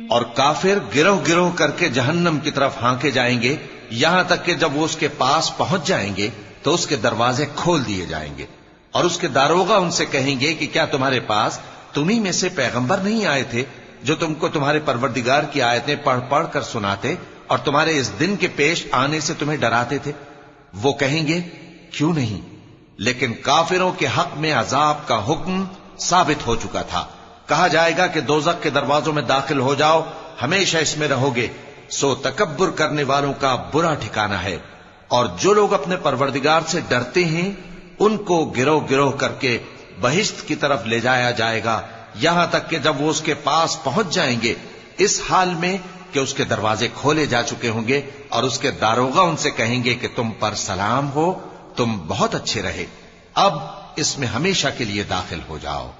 اور کافر گروہ گروہ کر کے جہنم کی طرف ہانکے جائیں گے، یہاں تک کہ جب وہ اس کے پاس پہنچ جائیں گے تو اس کے دروازے کھول دیے جائیں گے، اور اس کے داروغہ ان سے کہیں گے کہ کیا تمہارے پاس تمہیں میں سے پیغمبر نہیں آئے تھے جو تم کو تمہارے پروردگار کی آیتیں پڑھ پڑھ کر سناتے اور تمہارے اس دن کے پیش آنے سے تمہیں ڈراتے تھے؟ وہ کہیں گے کیوں نہیں، لیکن کافروں کے حق میں عذاب کا حکم ثابت ہو چکا تھا۔ کہا جائے گا کہ دوزخ کے دروازوں میں داخل ہو جاؤ، ہمیشہ اس میں رہو گے، سو تکبر کرنے والوں کا برا ٹھکانہ ہے۔ اور جو لوگ اپنے پروردگار سے ڈرتے ہیں ان کو گروہ گروہ کر کے بہشت کی طرف لے جایا جائے گا، یہاں تک کہ جب وہ اس کے پاس پہنچ جائیں گے اس حال میں کہ اس کے دروازے کھولے جا چکے ہوں گے، اور اس کے داروغہ ان سے کہیں گے کہ تم پر سلام ہو، تم بہت اچھے رہے، اب اس میں ہمیشہ کے لیے داخل ہو جاؤ۔